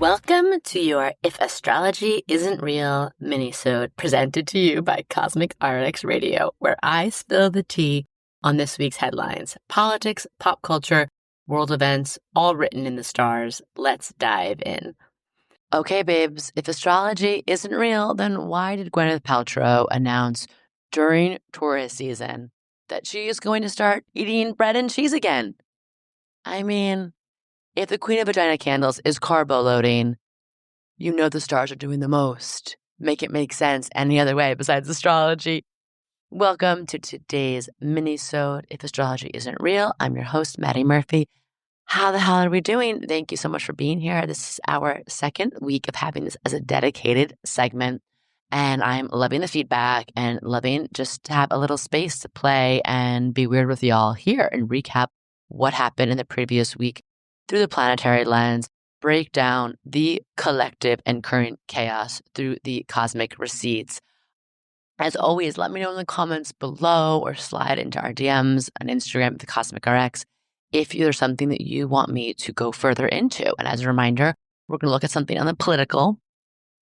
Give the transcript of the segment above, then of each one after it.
Welcome to your If Astrology Isn't Real minisode presented to you by Cosmic RX Radio, where I spill the tea on this week's headlines, politics, pop culture, world events, all written in the stars. Let's dive in. Okay, babes, if astrology isn't real, then why did Gwyneth Paltrow announce during tourist season that she is going to start eating bread and cheese again? I mean, if the Queen of Vagina Candles is carbo loading, you know the stars are doing the most. Make it make sense any other way besides astrology. Welcome to today's mini-sode, If Astrology Isn't Real. I'm your host, MADI Murphy. How the hell are we doing? Thank you so much for being here. This is our second week of having this as a dedicated segment, and I'm loving the feedback and loving just to have a little space to play and be weird with y'all here and recap what happened in the previous week through the planetary lens, break down the collective and current chaos through the cosmic receipts. As always, let me know in the comments below or slide into our DMs on Instagram, the Cosmic RX, if there's something that you want me to go further into. And as a reminder, we're going to look at something on the political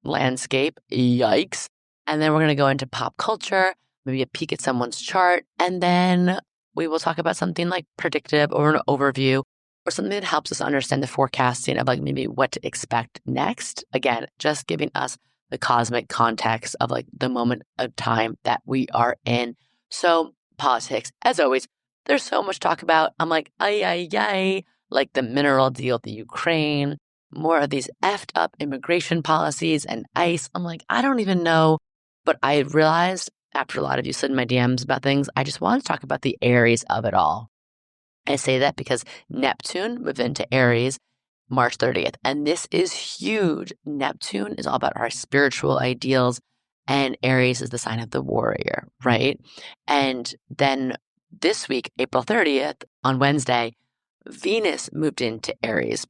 landscape, yikes. And then we're going to go into pop culture, maybe a peek at someone's chart. And then we will talk about something like predictive or an overview, or something that helps us understand the forecasting of like maybe what to expect next. Again, just giving us the cosmic context of like the moment of time that we are in. So politics, as always, there's so much to talk about. I'm like, ay, like the mineral deal with the Ukraine, more of these effed up immigration policies and ICE. I'm like, I don't even know. But I realized after a lot of you slid in my DMs about things, I just want to talk about the Aries of it all. I say that because Neptune moved into Aries March 30th. And this is huge. Neptune is all about our spiritual ideals, and Aries is the sign of the warrior, right? And then this week, April 30th, on Wednesday, Venus moved into Aries.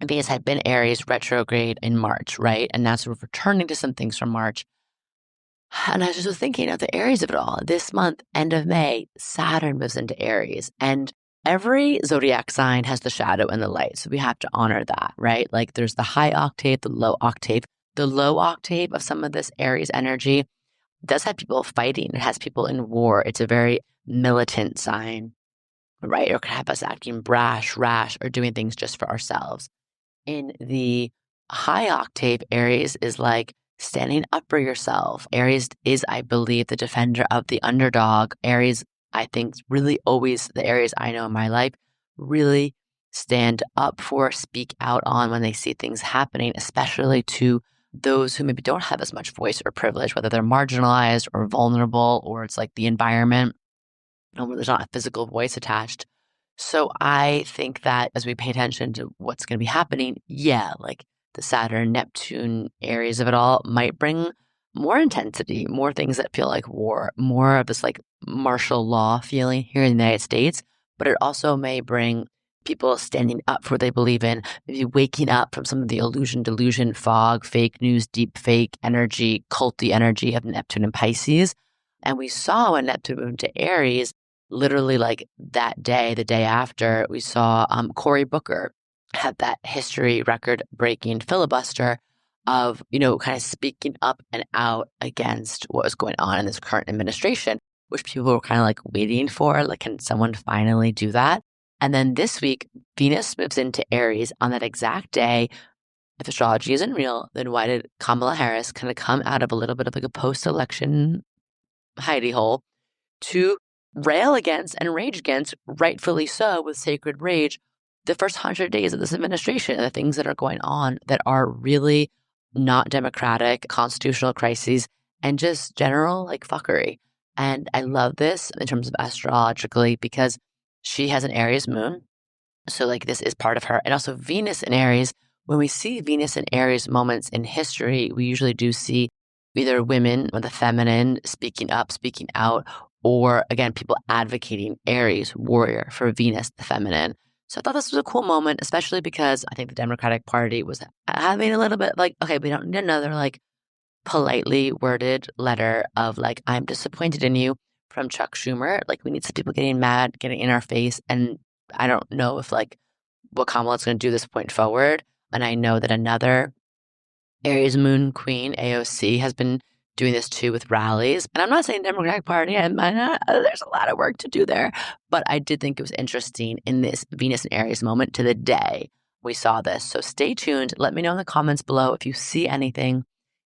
Venus had been Aries retrograde in March, right? And now sort of returning to some things from March. And I just was thinking of the Aries of it all. This month, end of May, Saturn moves into Aries. And every zodiac sign has the shadow and the light. So we have to honor that, right? Like there's the high octave, the low octave. The low octave of some of this Aries energy does have people fighting. It has people in war. It's a very militant sign, right? Or it could have us acting brash, rash, or doing things just for ourselves. In the high octave, Aries is like standing up for yourself. Aries is, I believe, the defender of the underdog. Aries, I think, really always the Aries I know in my life really stand up for, speak out on when they see things happening, especially to those who maybe don't have as much voice or privilege, whether they're marginalized or vulnerable, or it's like the environment, where there's not a physical voice attached. So I think that as we pay attention to what's going to be happening, like the Saturn, Neptune, Aries of it all might bring more intensity, more things that feel like war, more of this like martial law feeling here in the United States. But it also may bring people standing up for what they believe in, maybe waking up from some of the illusion, delusion, fog, fake news, deep fake energy, culty energy of Neptune and Pisces. And we saw when Neptune moved to Aries, literally like that day, the day after, we saw Cory Booker have that history record breaking filibuster of, kind of speaking up and out against what was going on in this current administration, which people were kind of like waiting for. Like, can someone finally do that? And then this week, Venus moves into Aries on that exact day. If astrology isn't real, then why did Kamala Harris kind of come out of a little bit of like a post-election hidey hole to rail against and rage against, rightfully so, with sacred rage, the first 100 days of this administration and the things that are going on that are really not democratic, constitutional crises, and just general like fuckery. And I love this in terms of astrologically because she has an Aries moon. So like this is part of her. And also Venus in Aries. When we see Venus in Aries moments in history, we usually do see either women or the feminine speaking up, speaking out, or again, people advocating Aries, warrior, for Venus, the feminine. So I thought this was a cool moment, especially because I think the Democratic Party was having a little bit like, okay, we don't need another like politely worded letter of like, I'm disappointed in you from Chuck Schumer. Like we need some people getting mad, getting in our face. And I don't know if like what Kamala's going to do this point forward. And I know that another Aries moon queen, AOC, has been doing this too with rallies. And I'm not saying Democratic Party, there's a lot of work to do there. But I did think it was interesting in this Venus and Aries moment to the day we saw this. So stay tuned. Let me know in the comments below if you see anything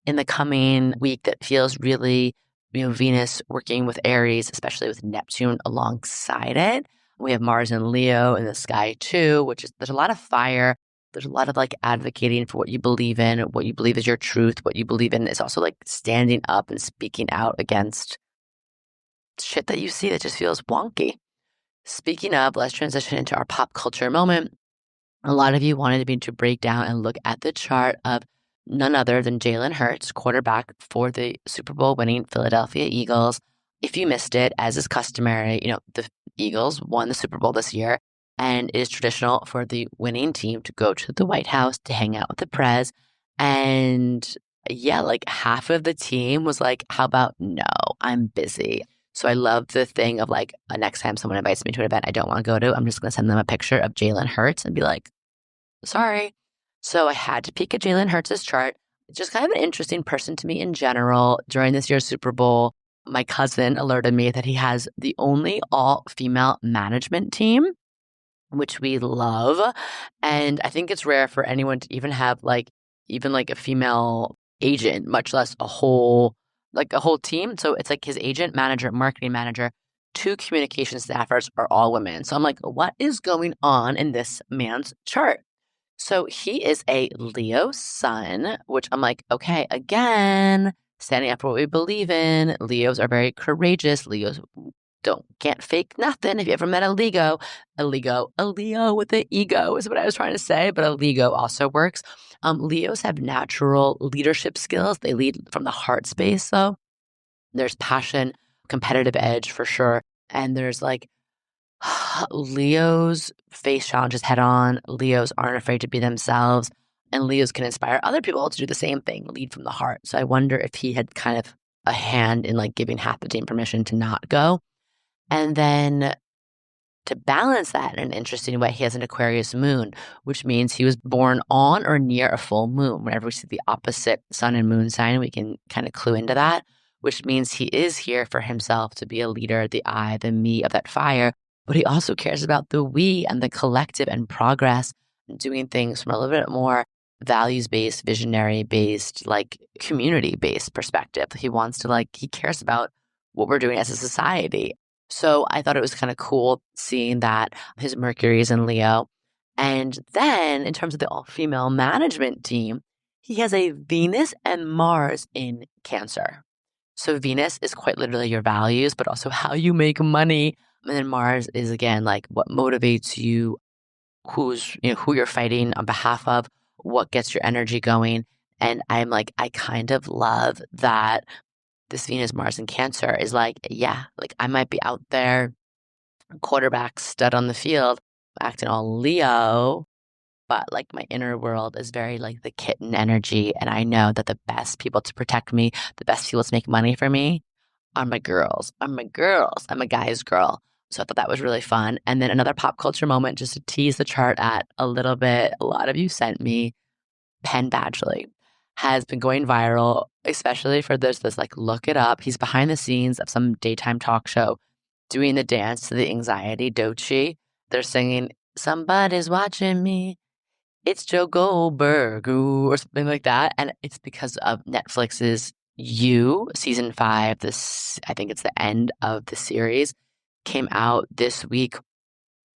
in the coming week that feels really, Venus working with Aries, especially with Neptune alongside it. We have Mars and Leo in the sky too, which is, there's a lot of fire. There's a lot of like advocating for what you believe in, what you believe is your truth, what you believe in is also like standing up and speaking out against shit that you see that just feels wonky. Speaking of, let's transition into our pop culture moment. A lot of you wanted me to break down and look at the chart of none other than Jalen Hurts, quarterback for the Super Bowl winning Philadelphia Eagles. If you missed it, as is customary, the Eagles won the Super Bowl this year, and it is traditional for the winning team to go to the White House to hang out with the prez. And yeah, like half of the team was like, how about no, I'm busy. So I love the thing of like, next time someone invites me to an event I don't want to go to, I'm just going to send them a picture of Jalen Hurts and be like, sorry. So I had to peek at Jalen Hurts' chart. Just kind of an interesting person to me in general. During this year's Super Bowl, my cousin alerted me that he has the only all-female management team, which we love. And I think it's rare for anyone to even have even a female agent, much less a whole team. So it's like his agent, manager, marketing manager, 2 communication staffers are all women. So I'm like, what is going on in this man's chart? So he is a Leo sun, which I'm like, okay, again, standing up for what we believe in. Leos are very courageous. Leos can't fake nothing. If you ever met a Leo with an ego is what I was trying to say, but a Leo also works. Leos have natural leadership skills. They lead from the heart space. So there's passion, competitive edge for sure. And there's Leos face challenges head on. Leos aren't afraid to be themselves. And Leos can inspire other people to do the same thing, lead from the heart. So I wonder if he had kind of a hand in giving half the team permission to not go. And then to balance that in an interesting way, he has an Aquarius moon, which means he was born on or near a full moon. Whenever we see the opposite sun and moon sign, we can kind of clue into that, which means he is here for himself to be a leader, the I, the me of that fire. But he also cares about the we and the collective and progress and doing things from a little bit more values-based, visionary-based, community-based perspective. He wants to he cares about what we're doing as a society. So I thought it was kind of cool seeing that his Mercury is in Leo. And then in terms of the all-female management team, he has a Venus and Mars in Cancer. So Venus is quite literally your values, but also how you make money. And then Mars is again what motivates you, who you're fighting on behalf of, what gets your energy going. And I'm I kind of love that this Venus, Mars, and Cancer is I might be out there, quarterback stud on the field, acting all Leo, but my inner world is very the kitten energy. And I know that the best people to protect me, the best people to make money for me are my girls. I'm a guy's girl. So I thought that was really fun. And then another pop culture moment, just to tease the chart at a little bit, a lot of you sent me, Penn Badgley has been going viral, especially for this look it up. He's behind the scenes of some daytime talk show doing the dance to the anxiety Dochi. They're singing, somebody's watching me. It's Joe Goldberg, or something like that. And it's because of Netflix's You, season 5. I think it's the end of the series, came out this week,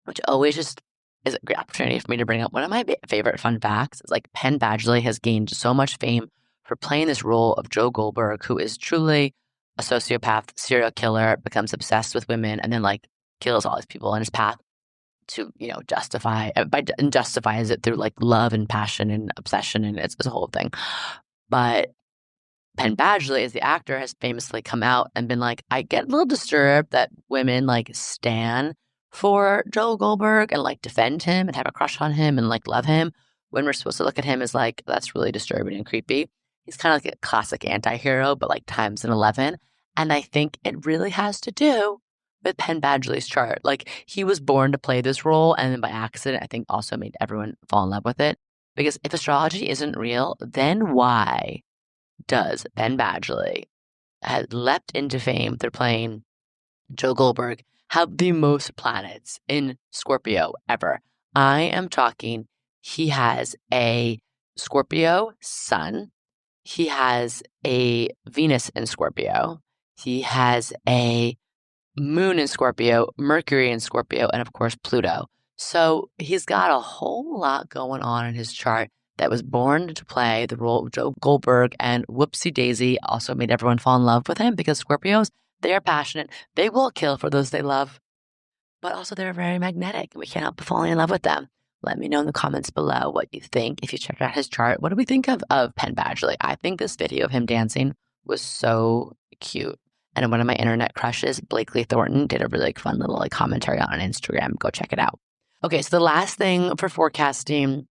which always just is a great opportunity for me to bring up one of my favorite fun facts. Is Penn Badgley has gained so much fame for playing this role of Joe Goldberg, who is truly a sociopath, serial killer, becomes obsessed with women, and then kills all these people in his path to justifies it through love and passion and obsession, and it's a whole thing. But Penn Badgley, as the actor, has famously come out and been I get a little disturbed that women stan for Joe Goldberg and defend him and have a crush on him and love him, when we're supposed to look at him as that's really disturbing and creepy. He's kind of a classic anti-hero, but times an 11. And I think it really has to do with Penn Badgley's chart. He was born to play this role, and then by accident, I think also made everyone fall in love with it. Because if astrology isn't real, then why does Penn Badgley have leapt into fame? They're playing Joe Goldberg, have the most planets in Scorpio ever. I am talking, he has a Scorpio sun. He has a Venus in Scorpio. He has a Moon in Scorpio, Mercury in Scorpio, and of course, Pluto. So he's got a whole lot going on in his chart that was born to play the role of Joe Goldberg, and whoopsie daisy also made everyone fall in love with him because Scorpios, they are passionate. They will kill for those they love, but also they're very magnetic. We can't help but falling in love with them. Let me know in the comments below what you think. If you checked out his chart, what do we think of Penn Badgley? I think this video of him dancing was so cute. And one of my internet crushes, Blakely Thornton, did a really fun little commentary on Instagram. Go check it out. Okay, so the last thing for forecasting,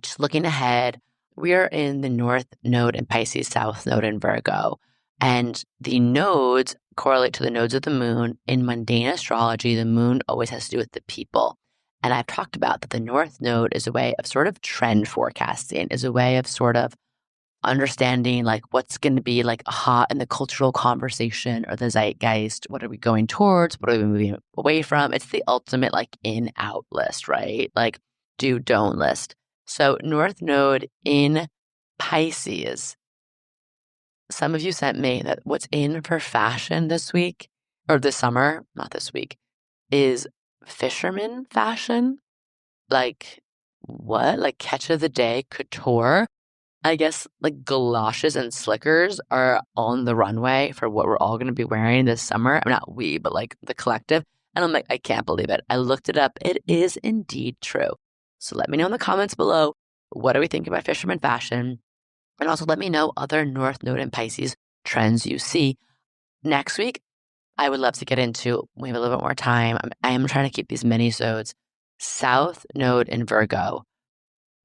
just looking ahead, we are in the North Node in Pisces, South Node in Virgo. And the nodes correlate to the nodes of the moon. In mundane astrology, the moon always has to do with the people. And I've talked about that the North Node is a way of sort of trend forecasting, is a way of sort of understanding what's going to be hot in the cultural conversation or the zeitgeist. What are we going towards? What are we moving away from? It's the ultimate in out list, right? Do don't list. So North Node in Pisces. Some of you sent me that what's in for fashion this week or this summer, not this week, is Fisherman Fashion. What? Catch of the day couture. I guess galoshes and slickers are on the runway for what we're all going to be wearing this summer. I mean, not we, but the collective. And I'm I can't believe it. I looked it up. It is indeed true. So let me know in the comments below, what do we think about Fisherman Fashion? And also let me know other North Node and Pisces trends you see. Next week, I would love to get into, we have a little bit more time. I am trying to keep these mini-sodes. South Node in Virgo,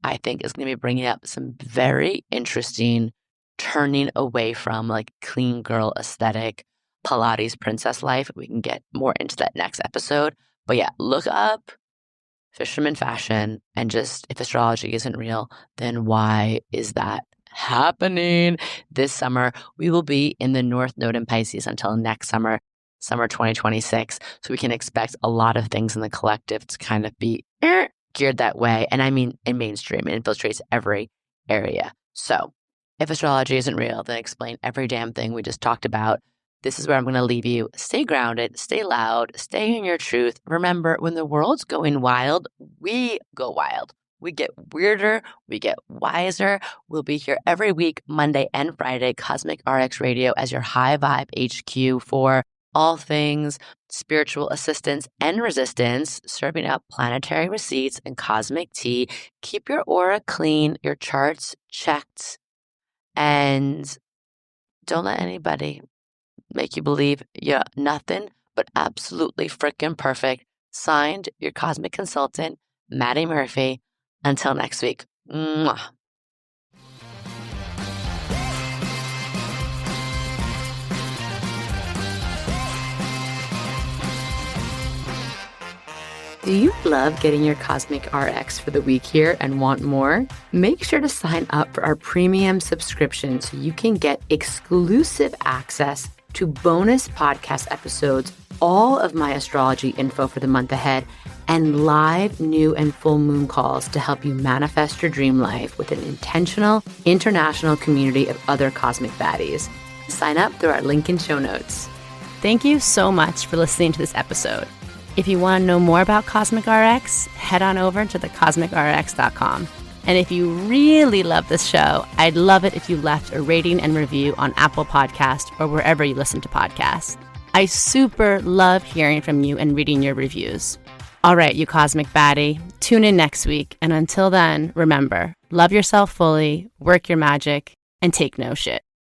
I think is going to be bringing up some very interesting turning away from clean girl aesthetic, Pilates princess life. We can get more into that next episode. But yeah, look up Fisherman Fashion and just, if astrology isn't real, then why is that happening this summer? We will be in the North Node in Pisces until next summer 2026. So we can expect a lot of things in the collective to kind of be geared that way. And I mean, in mainstream, it infiltrates every area. So if astrology isn't real, then explain every damn thing we just talked about. This is where I'm going to leave you. Stay grounded, stay loud, stay in your truth. Remember, when the world's going wild, we go wild. We get weirder, we get wiser. We'll be here every week, Monday and Friday, Cosmic RX Radio as your high vibe HQ for all things spiritual assistance and resistance, serving up planetary receipts and cosmic tea. Keep your aura clean, your charts checked, and don't let anybody make you believe you're nothing but absolutely freaking perfect. Signed, your cosmic consultant, MADI Murphy. Until next week. Mwah. Do you love getting your Cosmic RX for the week here and want more? Make sure to sign up for our premium subscription so you can get exclusive access to bonus podcast episodes, all of my astrology info for the month ahead, and live new and full moon calls to help you manifest your dream life with an intentional international community of other cosmic baddies. Sign up through our link in show notes. Thank you so much for listening to this episode. If you want to know more about Cosmic RX, head on over to thecosmicrx.com. And if you really love this show, I'd love it if you left a rating and review on Apple Podcasts or wherever you listen to podcasts. I super love hearing from you and reading your reviews. All right, you cosmic baddie, tune in next week. And until then, remember, love yourself fully, work your magic, and take no shit.